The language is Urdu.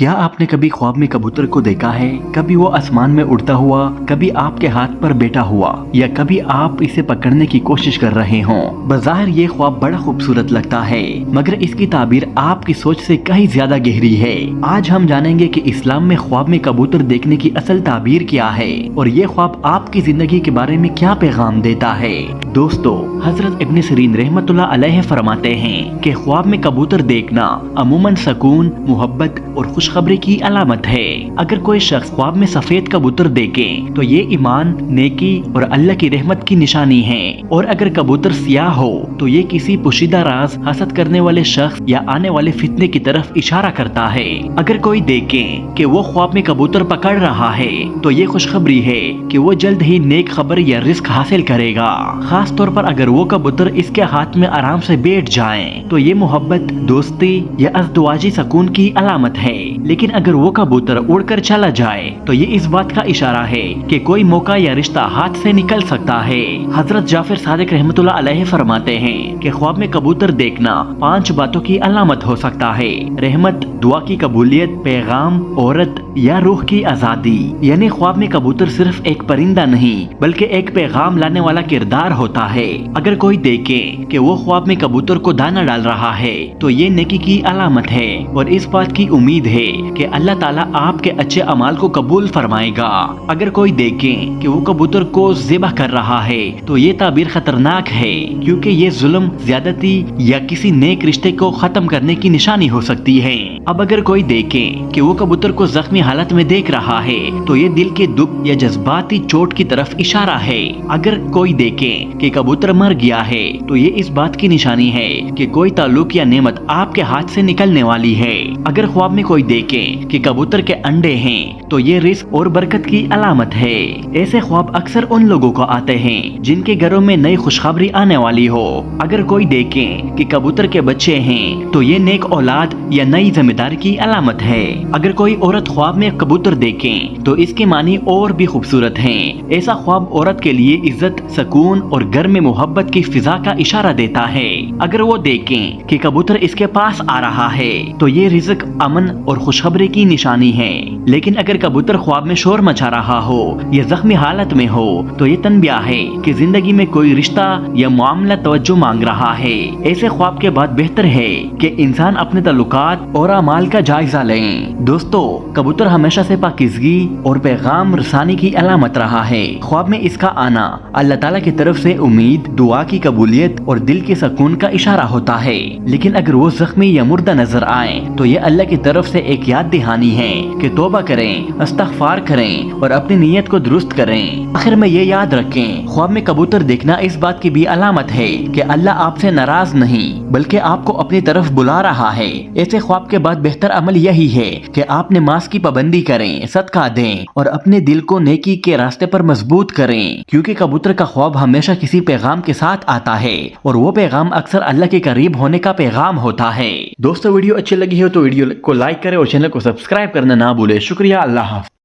کیا آپ نے کبھی خواب میں کبوتر کو دیکھا ہے؟ کبھی وہ آسمان میں اڑتا ہوا، کبھی آپ کے ہاتھ پر بیٹھا ہوا، یا کبھی آپ اسے پکڑنے کی کوشش کر رہے ہوں۔ بظاہر یہ خواب بڑا خوبصورت لگتا ہے، مگر اس کی تعبیر آپ کی سوچ سے کہیں زیادہ گہری ہے۔ آج ہم جانیں گے کہ اسلام میں خواب میں کبوتر دیکھنے کی اصل تعبیر کیا ہے اور یہ خواب آپ کی زندگی کے بارے میں کیا پیغام دیتا ہے۔ دوستو، حضرت ابن سیرین رحمت اللہ علیہ فرماتے ہیں کہ خواب میں کبوتر دیکھنا عموماً سکون، محبت اور خوشخبری کی علامت ہے۔ اگر کوئی شخص خواب میں سفید کبوتر دیکھے تو یہ ایمان، نیکی اور اللہ کی رحمت کی نشانی ہے، اور اگر کبوتر سیاہ ہو تو یہ کسی پوشیدہ راز، حسد کرنے والے شخص یا آنے والے فتنے کی طرف اشارہ کرتا ہے۔ اگر کوئی دیکھے کہ وہ خواب میں کبوتر پکڑ رہا ہے تو یہ خوشخبری ہے کہ وہ جلد ہی نیک خبر یا رزق حاصل کرے گا۔ خاص طور پر اگر وہ کبوتر اس کے ہاتھ میں آرام سے بیٹھ جائیں تو یہ محبت، دوستی یا ازدواجی سکون کی علامت ہے۔ لیکن اگر وہ کبوتر اڑ کر چلا جائے تو یہ اس بات کا اشارہ ہے کہ کوئی موقع یا رشتہ ہاتھ سے نکل سکتا ہے۔ حضرت جعفر صادق رحمت اللہ علیہ فرماتے ہیں کہ خواب میں کبوتر دیکھنا 5 باتوں کی علامت ہو سکتا ہے: رحمت، دعا کی قبولیت، پیغام، عورت یا روح کی آزادی۔ یعنی خواب میں کبوتر صرف ایک پرندہ نہیں بلکہ ایک پیغام لانے والا کردار ہوتا ہے۔ اگر کوئی دیکھے کہ وہ خواب میں کبوتر کو دانا ڈال رہا ہے تو یہ نیکی کی علامت ہے اور اس بات کی امید ہے کہ اللہ تعالیٰ آپ کے اچھے اعمال کو قبول فرمائے گا۔ اگر کوئی دیکھے کہ وہ کبوتر کو ذبح کر رہا ہے تو یہ تعبیر خطرناک ہے، کیونکہ یہ ظلم، زیادتی یا کسی نیک رشتے کو ختم کرنے کی نشانی ہو سکتی ہے۔ اب اگر کوئی دیکھے کہ وہ کبوتر کو زخمی حالت میں دیکھ رہا ہے تو یہ دل کے دکھ یا جذباتی چوٹ کی طرف اشارہ ہے۔ اگر کوئی دیکھے کہ کبوتر مر گیا ہے تو یہ اس بات کی نشانی ہے کہ کوئی تعلق یا نعمت آپ کے ہاتھ سے نکلنے والی ہے۔ اگر خواب میں کوئی دیکھے کہ کبوتر کے انڈے ہیں تو یہ رزق اور برکت کی علامت ہے۔ ایسے خواب اکثر ان لوگوں کو آتے ہیں جن کے گھروں میں نئی خوشخبری آنے والی ہو۔ اگر کوئی دیکھے کہ کبوتر کے بچے ہیں تو یہ نیک اولاد یا نئی ذمہ داری کی علامت ہے۔ اگر کوئی عورت خواب میں کبوتر دیکھے تو اس کے معنی اور بھی خوبصورت ہیں۔ ایسا خواب عورت کے لیے عزت، سکون اور گھر میں محبت کی فضا کا اشارہ دیتا ہے۔ اگر وہ دیکھیں کہ کبوتر اس کے پاس آ رہا ہے تو یہ رزق، امن اور خوشخبری کی نشانی ہے۔ لیکن اگر کبوتر خواب میں شور مچا رہا ہو یا زخمی حالت میں ہو تو یہ تنبیہ ہے کہ زندگی میں کوئی رشتہ یا معاملہ توجہ مانگ رہا ہے۔ ایسے خواب کے بعد بہتر ہے کہ انسان اپنے تعلقات اور اعمال کا جائزہ لیں۔ دوستو، کبوتر ہمیشہ سے پاکیزگی اور پیغام رسانی کی علامت رہا ہے۔ خواب میں اس کا آنا اللہ تعالیٰ کی طرف سے امید، دعا کی قبولیت اور دل کے سکون کا اشارہ ہوتا ہے۔ لیکن اگر وہ زخمی یا مردہ نظر آئے تو یہ اللہ کی طرف سے ایک یاد دہانی ہے کہ توبہ کریں، استغفار کریں اور اپنی نیت کو درست کریں۔ آخر میں یہ یاد رکھیں، خواب میں کبوتر دیکھنا اس بات کی بھی علامت ہے کہ اللہ آپ سے ناراض نہیں بلکہ آپ کو اپنی طرف بلا رہا ہے۔ ایسے خواب کے بعد بہتر عمل یہی ہے کہ آپ نماز کی پابندی کریں، صدقہ دیں اور اپنے دل کو نیکی کے راستے پر مضبوط کریں، کیونکہ کبوتر کا خواب ہمیشہ کسی پیغام کے ساتھ آتا ہے اور وہ پیغام اکثر اللہ کے قریب ہونے کا پیغام ہوتا ہے۔ دوستو، ویڈیو اچھی لگی ہو تو ویڈیو کو لائک کریں اور چینل کو سبسکرائب کرنا نہ بھولیں۔ شکریہ، اللہ حافظ۔